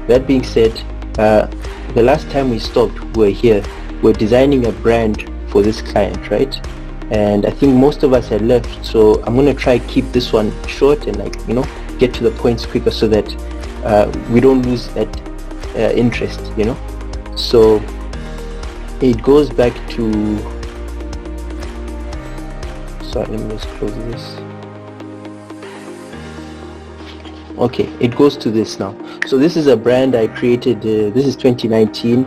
that being said, the last time we stopped, we were here, we're designing a brand for this client, right? And I think most of us had left, so I'm gonna try keep this one short and get to the points quicker so that we don't lose that interest, So it goes back to, sorry, let me just close this. Okay, it goes to this now. So this is a brand I created, this is 2019.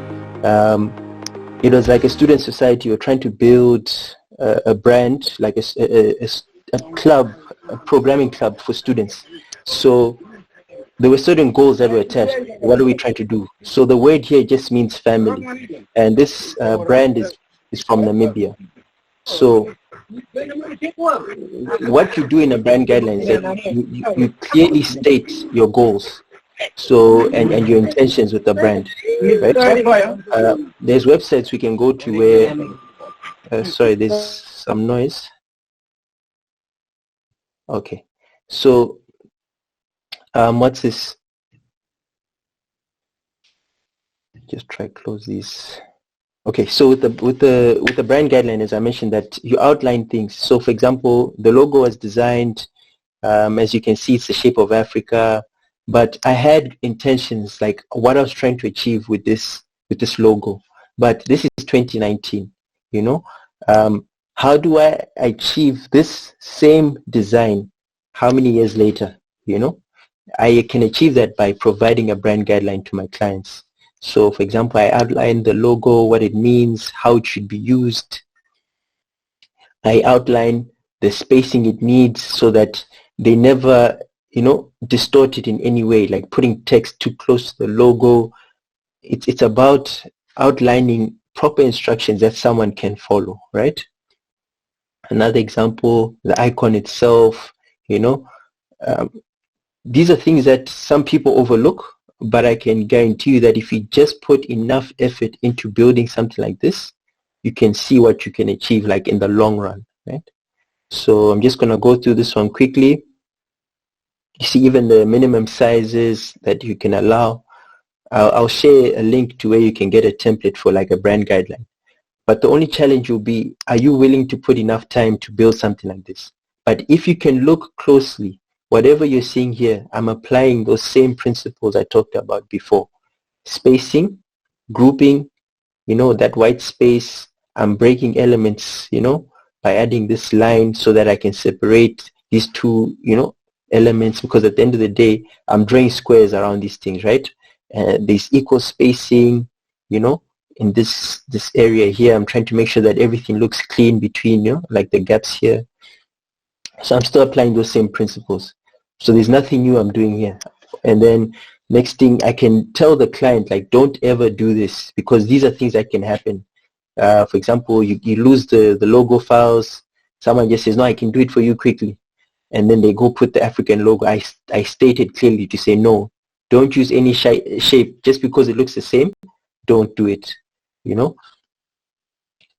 It was like a student society. We're trying to build a brand, like a club, a programming club for students. So there were certain goals that were attached. What are we trying to do? So the word here just means family. And this brand is from Namibia. So what you do in a brand guideline is that you clearly state your goals, so and your intentions with the brand, right? There's websites we can go to where sorry, there's some noise. Okay, so what's this? Just try close these. Okay, so with the brand guideline, as I mentioned, that you outline things. So for example, the logo was designed, as you can see, it's the shape of Africa, but I had intentions, like what I was trying to achieve with this logo. But this is 2019, how do I achieve this same design how many years later? I can achieve that by providing a brand guideline to my clients. So for example, I outline the logo, what it means, how it should be used. I outline the spacing it needs so that they never, distort it in any way, like putting text too close to the logo. It's about outlining proper instructions that someone can follow, right? Another example, the icon itself, these are things that some people overlook, but I can guarantee you that if you just put enough effort into building something like this, you can see what you can achieve, like in the long run, right? So I'm just going to go through this one quickly. You see even the minimum sizes that you can allow. I'll share a link to where you can get a template for like a brand guideline. But the only challenge will be, are you willing to put enough time to build something like this? But if you can look closely, whatever you're seeing here, I'm applying those same principles I talked about before. Spacing, grouping, that white space, I'm breaking elements, by adding this line so that I can separate these two, elements, because at the end of the day, I'm drawing squares around these things, right? There's equal spacing, in this area here. I'm trying to make sure that everything looks clean between, like the gaps here. So I'm still applying those same principles. So there's nothing new I'm doing here. And then next thing, I can tell the client, like, don't ever do this, because these are things that can happen. For example, you lose the logo files. Someone just says, no, I can do it for you quickly. And then they go put the African logo. I stated clearly to say, no, don't use any shape just because it looks the same. Don't do it,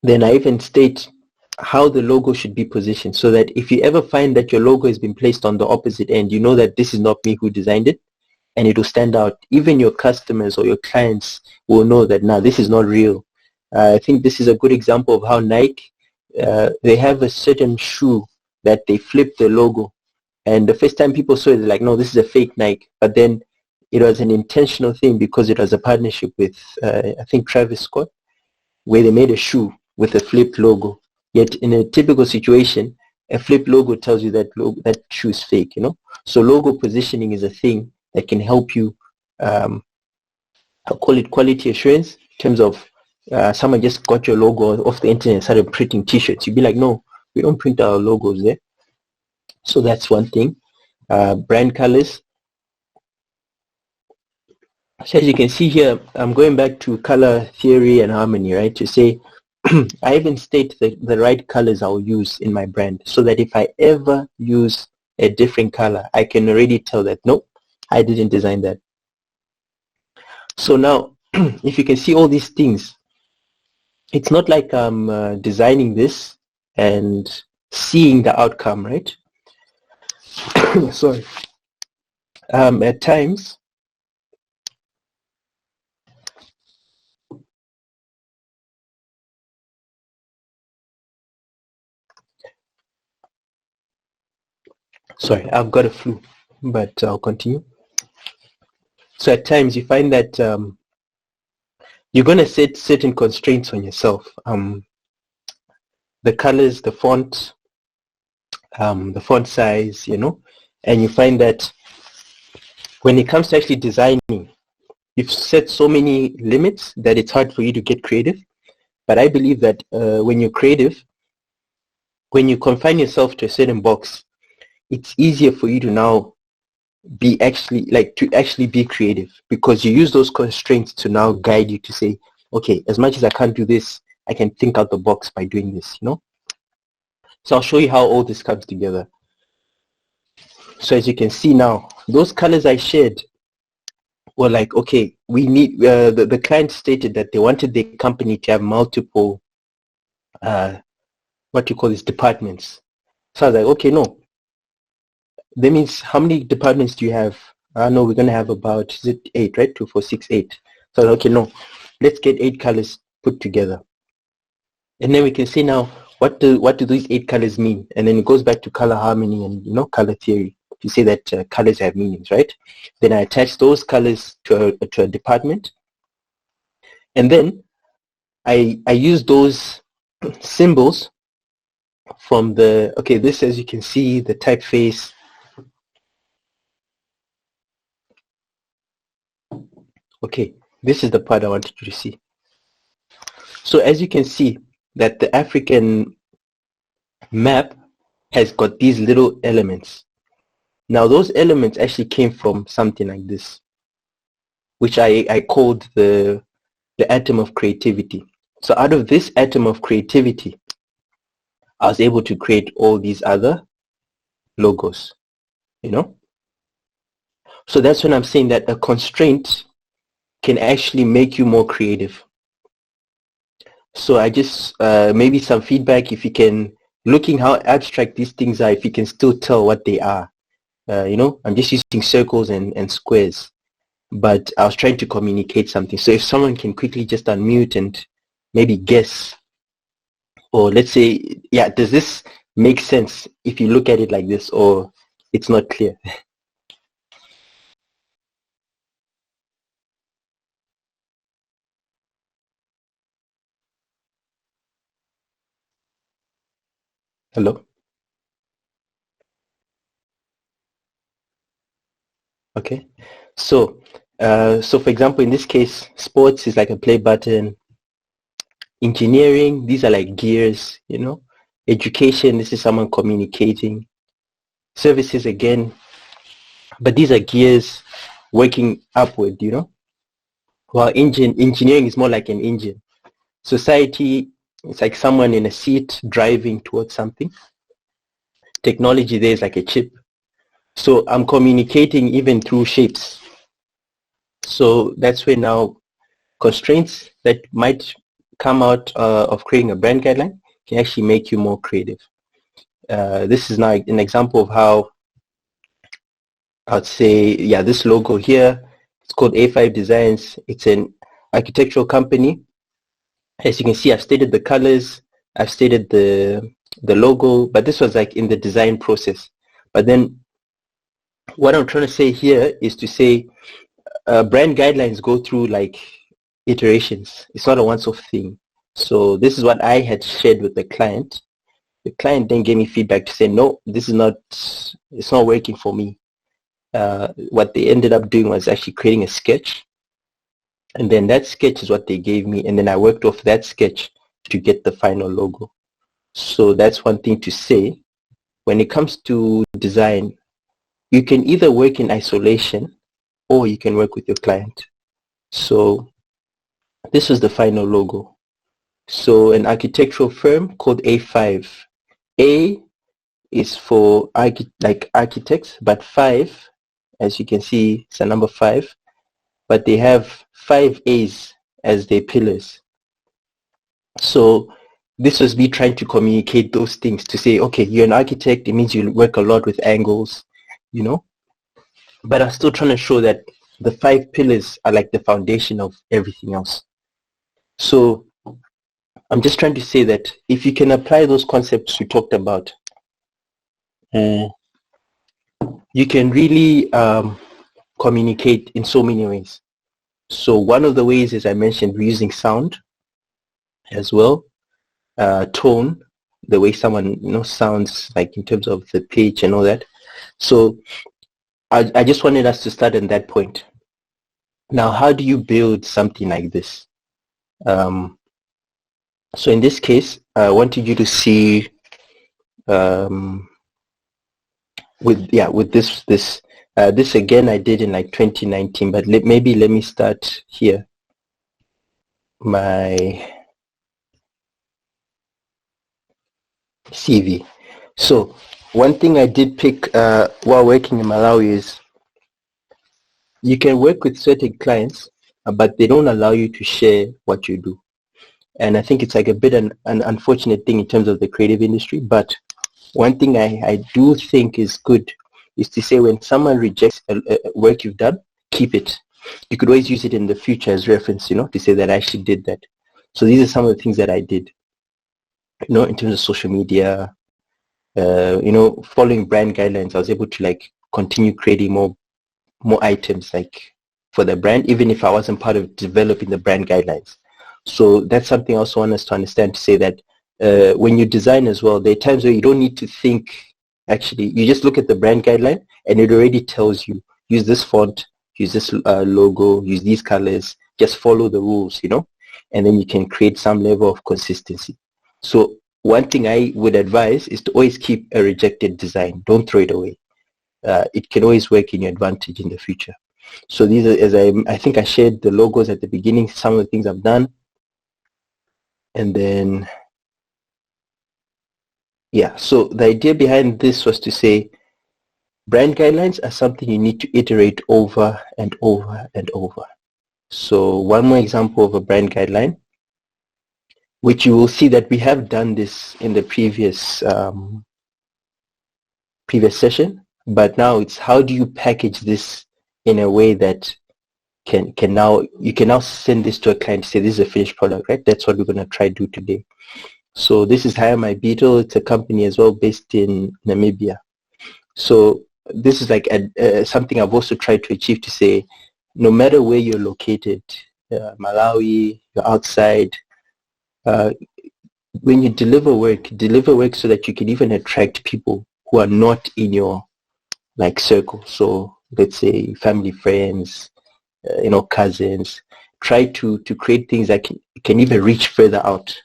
Then I even state how the logo should be positioned, so that if you ever find that your logo has been placed on the opposite end, you know that this is not me who designed it, and it will stand out. Even your customers or your clients will know that now this is not real. I think this is a good example of how Nike, they have a certain shoe that they flip the logo, and the first time people saw it, they're like, no, this is a fake Nike. But then it was an intentional thing, because it was a partnership with I think Travis Scott, where they made a shoe with a flipped logo. Yet in a typical situation, a flipped logo tells you that that shoe is fake, So logo positioning is a thing that can help you, I'll call it quality assurance, in terms of someone just got your logo off the internet and started printing t-shirts. You'd be like, no, we don't print our logos there. So that's one thing. Brand colors. So as you can see here, I'm going back to color theory and harmony, right? To say, I even state the right colors I'll use in my brand, so that if I ever use a different color, I can already tell that, nope, I didn't design that. So now, if you can see all these things, it's not like I'm designing this and seeing the outcome, right? Sorry. At times, Sorry, I've got a flu, but I'll continue. So at times you find that you're going to set certain constraints on yourself. The colors, the font size, and you find that when it comes to actually designing, you've set so many limits that it's hard for you to get creative. But I believe that when you're creative, when you confine yourself to a certain box, it's easier for you to now be actually be creative, because you use those constraints to now guide you to say, okay, as much as I can't do this, I can think out the box by doing this, So I'll show you how all this comes together. So as you can see now, those colors I shared were like, okay, we need, the client stated that they wanted their company to have multiple, what you call these departments. So I was like, okay, no. That means how many departments do you have? I know we're going to have about, is it 8, right? 2, 4, 6, 8. So I was like, okay, no. Let's get 8 colors put together. And then we can see now, what do these 8 colors mean? And then it goes back to color harmony and, color theory. You say that colors have meanings, right? Then I attach those colors to a department. And then I use those symbols from this, as you can see, the typeface. Okay, this is the part I wanted you to see. So as you can see, that the African map has got these little elements. Now those elements actually came from something like this, which I called the atom of creativity. So out of this atom of creativity, I was able to create all these other logos, So that's when I'm saying that a constraint can actually make you more creative. So I just, maybe some feedback, if you can, looking how abstract these things are, if you can still tell what they are. I'm just using circles and squares, but I was trying to communicate something. So if someone can quickly just unmute and maybe guess, or let's say, yeah, does this make sense if you look at it like this, or it's not clear? Hello? Okay. So, so for example, in this case, sports is like a play button. Engineering, these are like gears, Education, this is someone communicating. Services again, but these are gears working upward, While engineering is more like an engine. Society, it's like someone in a seat driving towards something. Technology there is like a chip. So I'm communicating even through shapes. So that's where now constraints that might come out of creating a brand guideline can actually make you more creative. This is now an example of how I'd say, yeah, this logo here, it's called A5 Designs. It's an architectural company. As you can see, I've stated the colors, I've stated the logo, but this was like in the design process. But then what I'm trying to say here is to say brand guidelines go through like iterations. It's not a once-off thing. So this is what I had shared with the client. The client then gave me feedback to say, no, this is not, it's not working for me. What they ended up doing was actually creating a sketch. And then that sketch is what they gave me. And then I worked off that sketch to get the final logo. So that's one thing to say. When it comes to design, you can either work in isolation or you can work with your client. So this was the final logo. So an architectural firm called A5. A is for architects, but 5, as you can see, it's a number 5, but they have 5 A's as their pillars. So this was me trying to communicate those things to say, okay, you're an architect, it means you work a lot with angles, but I'm still trying to show that the 5 pillars are like the foundation of everything else. So I'm just trying to say that if you can apply those concepts we talked about, you can really communicate in so many ways. So one of the ways, as I mentioned, we're using sound as well, tone, the way someone sounds, like in terms of the pitch and all that. So I just wanted us to start on that point. Now, how do you build something like this? So in this case, I wanted you to see with this again I did in like 2019, but maybe let me start here. My CV. So one thing I did pick while working in Malawi is you can work with certain clients, but they don't allow you to share what you do. And I think it's like a bit an unfortunate thing in terms of the creative industry. But one thing I do think is good is to say when someone rejects a work you've done, keep it. You could always use it in the future as reference, to say that I actually did that. So these are some of the things that I did, in terms of social media, following brand guidelines. I was able to like continue creating more items like for the brand, even if I wasn't part of developing the brand guidelines. So that's something I also want us to understand, to say that when you design as well, there are times where you don't need to think. Actually, you just look at the brand guideline and it already tells you, use this font, use this logo, use these colors, just follow the rules, and then you can create some level of consistency. So one thing I would advise is to always keep a rejected design. Don't throw it away. It can always work in your advantage in the future. So these are, as I think I shared the logos at the beginning, some of the things I've done. And then, yeah, so the idea behind this was to say brand guidelines are something you need to iterate over and over and over. So one more example of a brand guideline, which you will see that we have done this in the previous session, but now it's how do you package this in a way that you can now send this to a client, say this is a finished product, right? That's what we're going to try to do today. So this is Hire My Beetle. It's a company as well based in Namibia. So this is like something I've also tried to achieve, to say no matter where you're located, Malawi, you're outside, when you deliver work so that you can even attract people who are not in your like circle. So let's say family, friends, cousins. Try to create things that can even reach further out,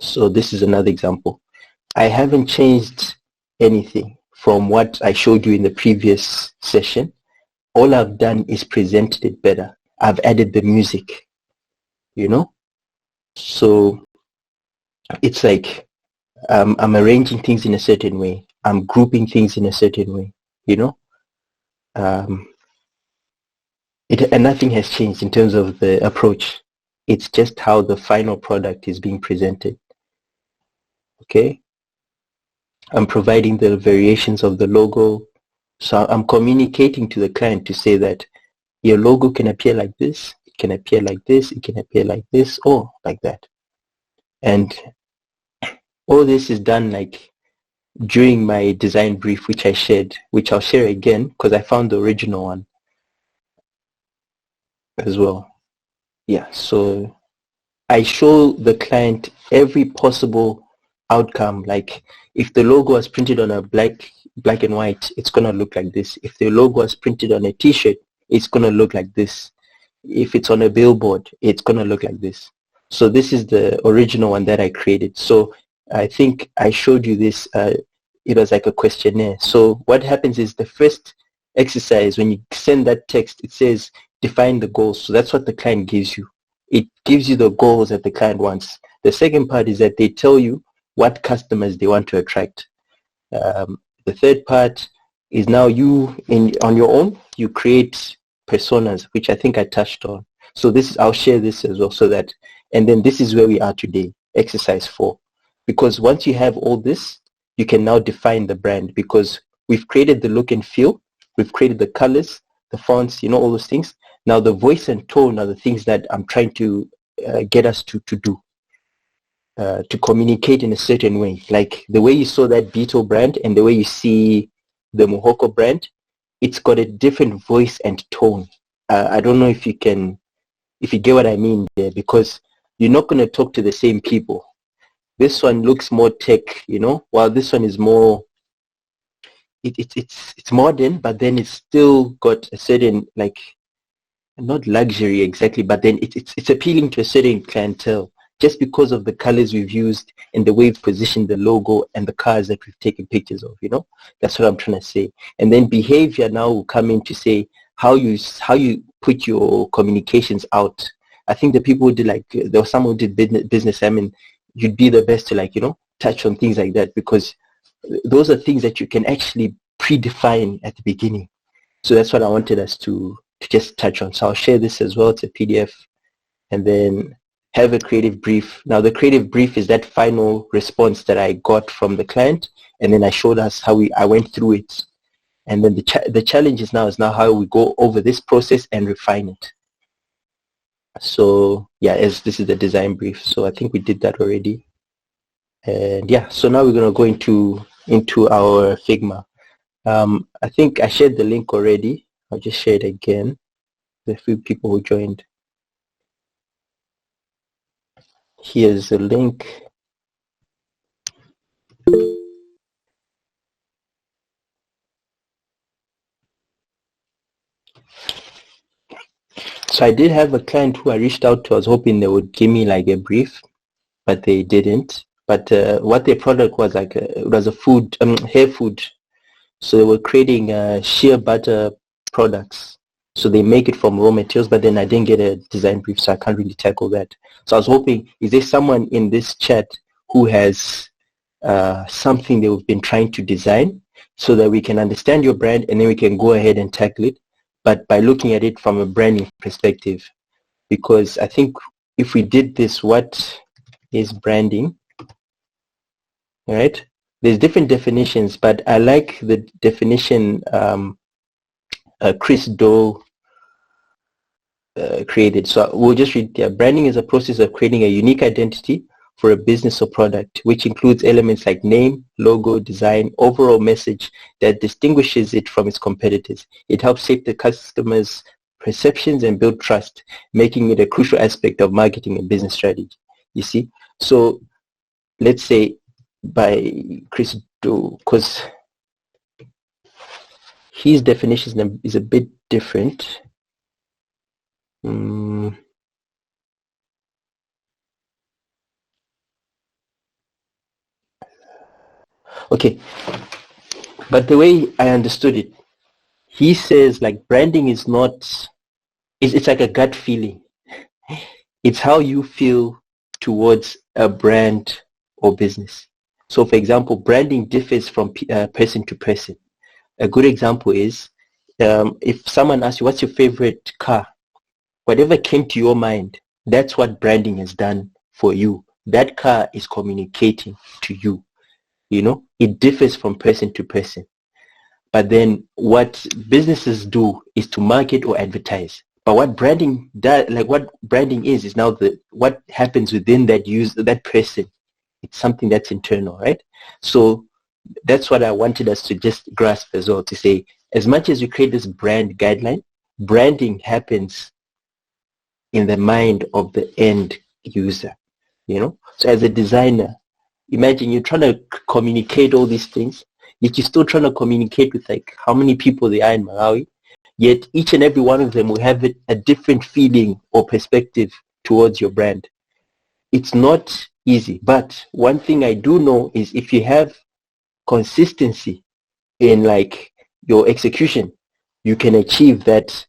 So this is another example. I haven't changed anything from what I showed you in the previous session. All I've done is presented it better. I've added the music, So it's like I'm arranging things in a certain way. I'm grouping things in a certain way, and nothing has changed in terms of the approach. It's just how the final product is being presented. Okay. I'm providing the variations of the logo. So I'm communicating to the client to say that your logo can appear like this, it can appear like this, it can appear like this, or like that. And all this is done like during my design brief, which I shared, which I'll share again because I found the original one as well. Yeah, so I show the client every possible outcome. Like if the logo is printed on a black and white, it's going to look like this. If the logo is printed on a t-shirt, it's going to look like this. If it's on a billboard, it's going to look like this. So this is the original one that I created. So I think I showed you this. It was like a questionnaire. So what happens is the first exercise, when you send that text, it says define the goals. So that's what the client gives you. It gives you the goals that the client wants. The second part is that they tell you what customers they want to attract. The third part is now you, on your own, you create personas, which I think I touched on. So I'll share this as well, so that, and then this is where we are today, exercise 4. Because once you have all this, you can now define the brand, because we've created the look and feel, we've created the colors, the fonts, all those things. Now the voice and tone are the things that I'm trying to get us to do. To communicate in a certain way, like the way you saw that Beetle brand and the way you see the Mohoko brand, it's got a different voice and tone. I don't know if you get what I mean there, because you're not going to talk to the same people. This one looks more tech, while this one is more, it's modern, but then it's still got a certain, like, not luxury exactly, but then it's appealing to a certain clientele just because of the colors we've used and the way we've positioned the logo and the cars that we've taken pictures of. That's what I'm trying to say. And then behavior now will come in to say how you put your communications out. I think the people who did, like, there was someone who did business. I mean, you'd be the best to, like, touch on things like that, because those are things that you can actually predefine at the beginning. So that's what I wanted us to just touch on. So I'll share this as well. It's a PDF, and then have a creative brief. Now the creative brief is that final response that I got from the client, and then I showed us how I went through it. And then the challenge is now how we go over this process and refine it. So yeah, as this is the design brief, so I think we did that already. And yeah, so now we're going to go into our Figma. I think I shared the link already. I'll just share it again. There's a few people who joined. Here's the link. So I did have a client who I reached out to. I was hoping they would give me like a brief, but they didn't. But what their product was, like, it was a food, hair food. So they were creating shea butter products. So they make it from raw materials, but then I didn't get a design brief, so I can't really tackle that. So I was hoping, is there someone in this chat who has something they've been trying to design, so that we can understand your brand and then we can go ahead and tackle it, but by looking at it from a branding perspective. Because I think if we did this, what is branding? All right, there's different definitions, but I like the definition Chris Doe created. So we'll just read there. Branding is a process of creating a unique identity for a business or product, which includes elements like name, logo, design, overall message that distinguishes it from its competitors. It helps shape the customer's perceptions and build trust, making it a crucial aspect of marketing and business strategy. You see? So let's say by Chris Doe, because his definition is a bit different. Okay, but the way I understood it, he says, like, branding is not, it's like a gut feeling. It's how you feel towards a brand or business. So for example, branding differs from person to person. A good example is, if someone asks you, what's your favorite car? Whatever came to your mind, that's what branding has done for you. That car is communicating to you. It differs from person to person. But then what businesses do is to market or advertise. But what branding does, like what branding is now what happens within that person. It's something that's internal, right? So that's what I wanted us to just grasp as well, to say, as much as you create this brand guideline, branding happens in the mind of the end user. So as a designer, imagine you're trying to communicate all these things, yet you're still trying to communicate with, like, how many people there are in Mgawi, yet each and every one of them will have a different feeling or perspective towards your brand. It's not easy, but one thing I do know is if you have consistency in, like, your execution, you can achieve that.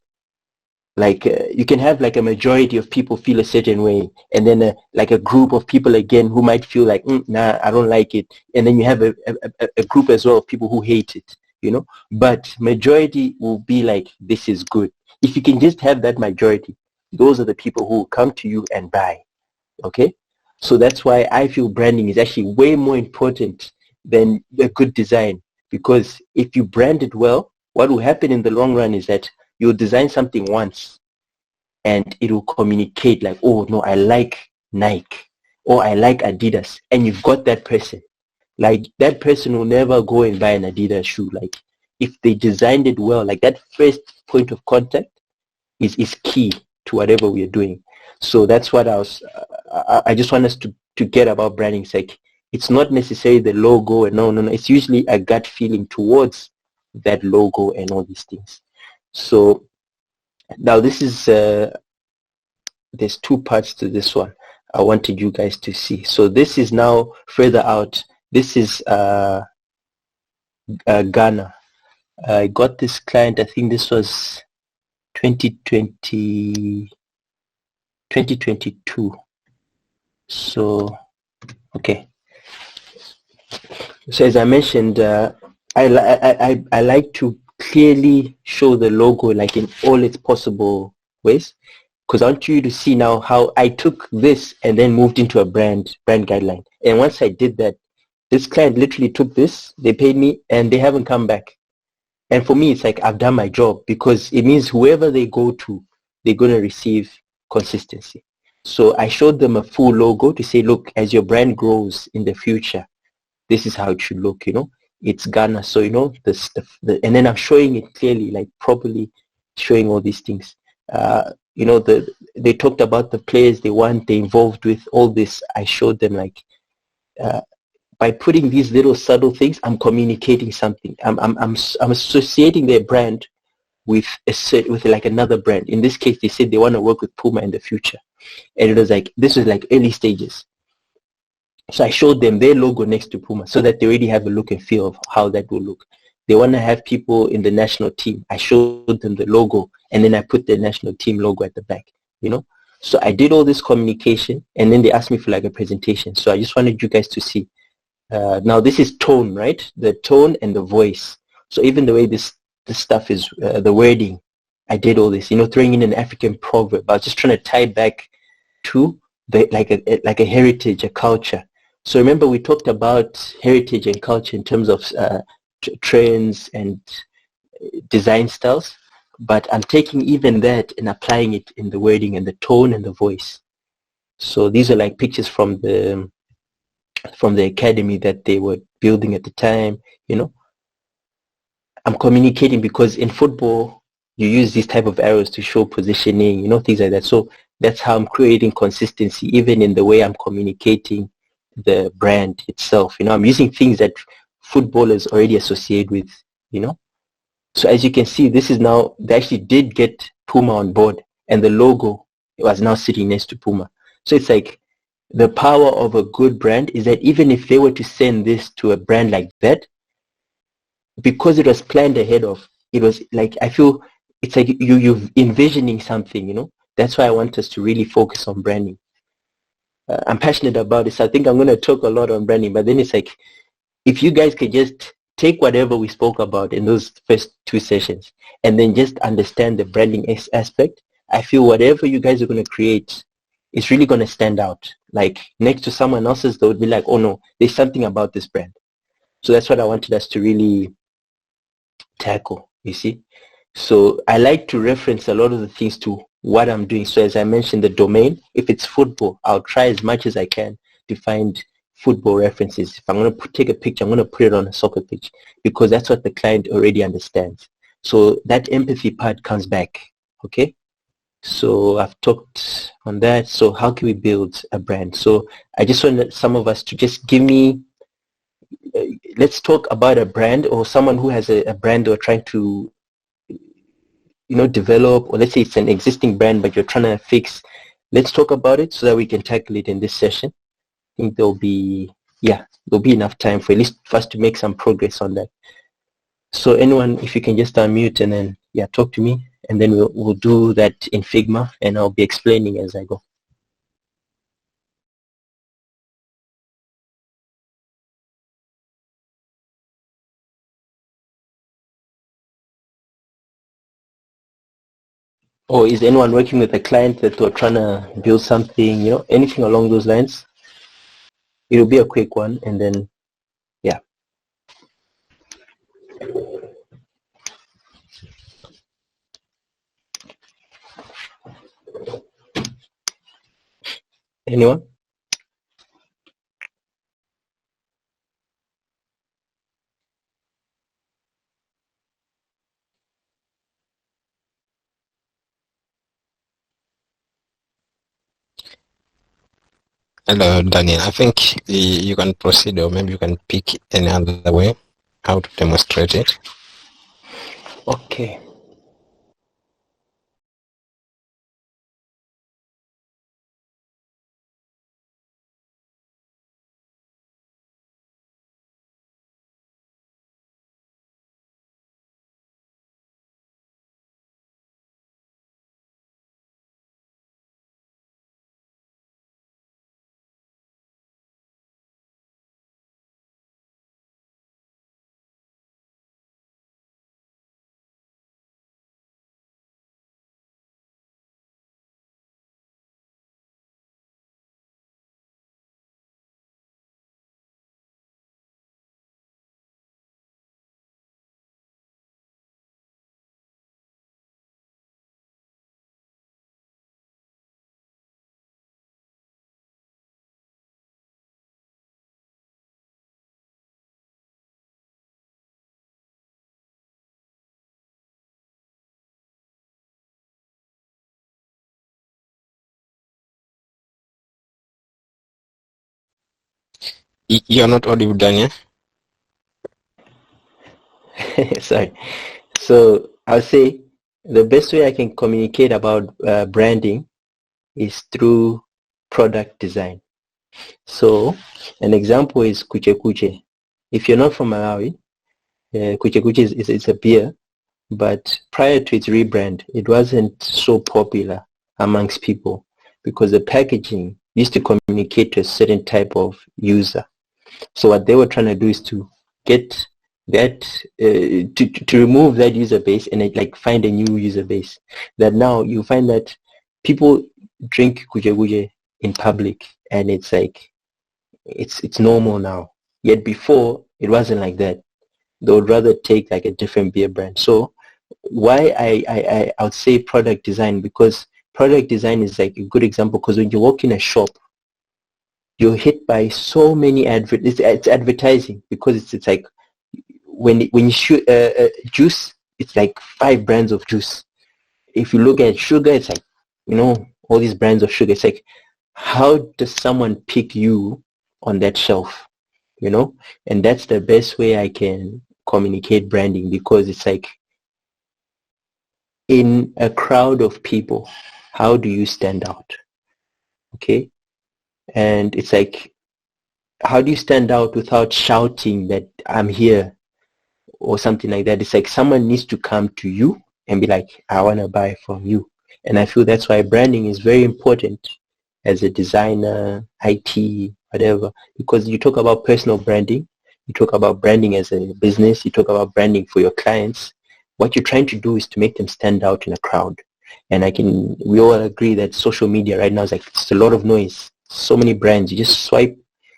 Like, you can have, like, a majority of people feel a certain way, and then like a group of people again who might feel like, nah, I don't like it, and then you have a group as well of people who hate it, but majority will be like, this is good. If you can just have that majority, those are the people who will come to you and buy. Okay, so that's why I feel branding is actually way more important than a good design, because if you brand it well, what will happen in the long run is that you'll design something once and it will communicate like, oh no, I like Nike, or I like Adidas, and you've got that person. Like, that person will never go and buy an Adidas shoe. Like, if they designed it well, like that first point of contact is key to whatever we are doing. So that's what I just want us to get about branding. It's like, it's not necessarily the logo, and no, it's usually a gut feeling towards that logo and all these things. So now this is there's two parts to this one I wanted you guys to see. So this is now further out. This is Ghana. I got this client, I think this was 2020, 2022. So, okay. So as I mentioned, I like to clearly show the logo like in all its possible ways, because I want you to see now how I took this and then moved into a brand guideline. And once I did that, this client literally took this, they paid me, and they haven't come back. And for me, it's like I've done my job, because it means whoever they go to, they're going to receive consistency. So I showed them a full logo to say, look, as your brand grows in the future, this is how it should look, it's Ghana. So, and then I'm showing it clearly, like properly showing all these things. They talked about the players they want, they involved with all this. I showed them like, by putting these little subtle things, I'm communicating something. I'm associating their brand with with like another brand. In this case, they said they want to work with Puma in the future, and it was like, this was like early stages. So I showed them their logo next to Puma so that they already have a look and feel of how that will look. They want to have people in the national team. I showed them the logo, and then I put the national team logo at the back. So I did all this communication, and then they asked me for like a presentation. So I just wanted you guys to see. Now this is tone, right? The tone and the voice. So even the way this stuff is, the wording, I did all this, throwing in an African proverb. I was just trying to tie back to like a heritage, a culture. So remember, we talked about heritage and culture in terms of trends and design styles, but I'm taking even that and applying it in the wording and the tone and the voice. So these are like pictures from the academy that they were building at the time. I'm communicating, because in football you use these type of arrows to show positioning, things like that. So that's how I'm creating consistency, even in the way I'm communicating the brand itself. I'm using things that footballers already associate with. So as you can see, this is now, they actually did get Puma on board, and the logo was now sitting next to Puma. So it's like, the power of a good brand is that even if they were to send this to a brand like that, because it was planned ahead of, it was like, I feel it's like you're envisioning something. That's why I want us to really focus on branding. I'm passionate about this. I think I'm going to talk a lot on branding, but then it's like, if you guys could just take whatever we spoke about in those first two sessions and then just understand the branding aspect, I feel whatever you guys are going to create is really going to stand out. Like next to someone else's, they would be like, oh no, there's something about this brand. So that's what I wanted us to really tackle, you see. So I like to reference a lot of the things to what I'm doing. So as I mentioned, the domain, if it's football, I'll try as much as I can to find football references. If I'm going to take a picture, I'm going to put it on a soccer pitch, because that's what the client already understands. So that empathy part comes back, okay? So I've talked on that. So how can we build a brand? So I just want some of us to just give me, let's talk about a brand, or someone who has a brand they're trying to develop, or let's say it's an existing brand but you're trying to fix. Let's talk about it so that we can tackle it in this session. I think there'll be enough time for at least for us to make some progress on that. So anyone, if you can just unmute and then talk to me, and then we'll do that in Figma, and I'll be explaining as I go. Or is anyone working with a client that we're trying to build something, anything along those lines? It'll be a quick one, and then anyone? Hello, Daniel. I think you can proceed, or maybe you can pick any other way how to demonstrate it. Okay. You're not audible, Daniel. Sorry. So I'll say the best way I can communicate about branding is through product design. So an example is Kuche Kuche. If you're not from Malawi, Kuche Kuche is a beer, but prior to its rebrand, it wasn't so popular amongst people because the packaging used to communicate to a certain type of user. So what they were trying to do is to get that to remove that user base and like find a new user base. That now you find that people drink kuje kuje in public, and it's like it's normal now. Yet before it wasn't like that. They would rather take like a different beer brand. So why I would say product design, because product design is like a good example, because when you walk in a shop, you're hit by so many it's advertising, because it's like when you shoot juice, it's like 5 brands of juice. If you look at sugar, it's like, all these brands of sugar. It's like, how does someone pick you on that shelf? And that's the best way I can communicate branding, because it's like, in a crowd of people, how do you stand out? Okay. And it's like, how do you stand out without shouting that I'm here or something like that? It's like someone needs to come to you and be like, I want to buy from you. And I feel that's why branding is very important as a designer, IT, whatever, because you talk about personal branding, you talk about branding as a business, you talk about branding for your clients. What you're trying to do is to make them stand out in a crowd. And we all agree that social media right now is like, it's a lot of noise, so many brands. You just swipe,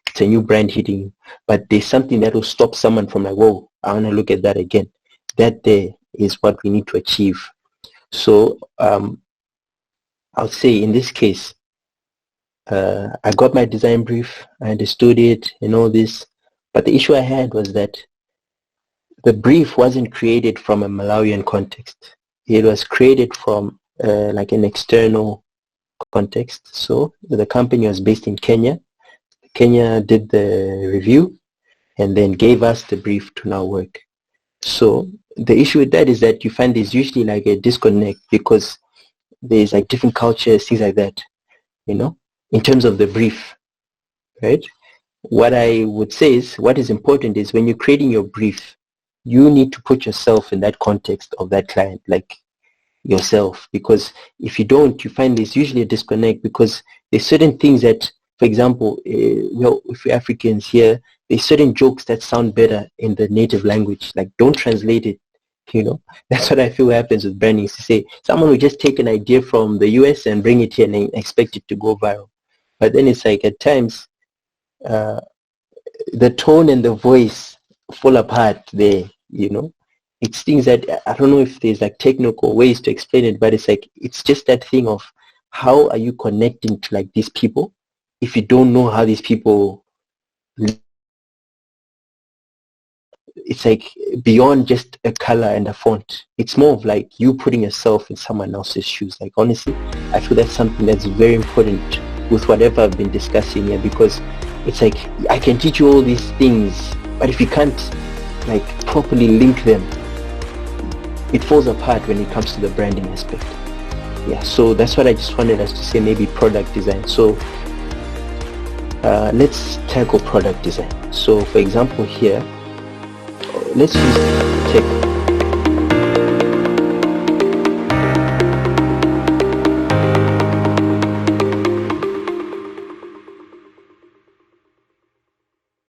it's a new brand hitting you. But there's something that will stop someone from like, whoa, I want to look at that again. That there is what we need to achieve. So I'll say in this case, I got my design brief, I understood it and all this, but the issue I had was that the brief wasn't created from a Malawian context. It was created from like an external context. So the company was based in Kenya. Kenya did the review and then gave us the brief to now work. So the issue with that is that you find there's usually like a disconnect, because there's like different cultures, things like that, in terms of the brief, right? What I would say is, what is important is when you're creating your brief, you need to put yourself in that context of that client, like yourself, because if you don't, you find there's usually a disconnect, because there's certain things that, for example, if we're Africans here, there's certain jokes that sound better in the native language, like don't translate it. That's what I feel happens with branding, is to say someone will just take an idea from the US and bring it here and expect it to go viral. But then it's like, at times the tone and the voice fall apart there. It's things that I don't know if there's like technical ways to explain it, but it's like, it's just that thing of, how are you connecting to like these people if you don't know how these people live? It's like beyond just a color and a font. It's more of like you putting yourself in someone else's shoes. Like, honestly, I feel that's something that's very important with whatever I've been discussing here, because it's like I can teach you all these things, but if you can't like properly link them, it falls apart when it comes to the branding aspect. Yeah, so that's what I just wanted us to say, maybe product design. So let's tackle product design. So for example here, let's use tech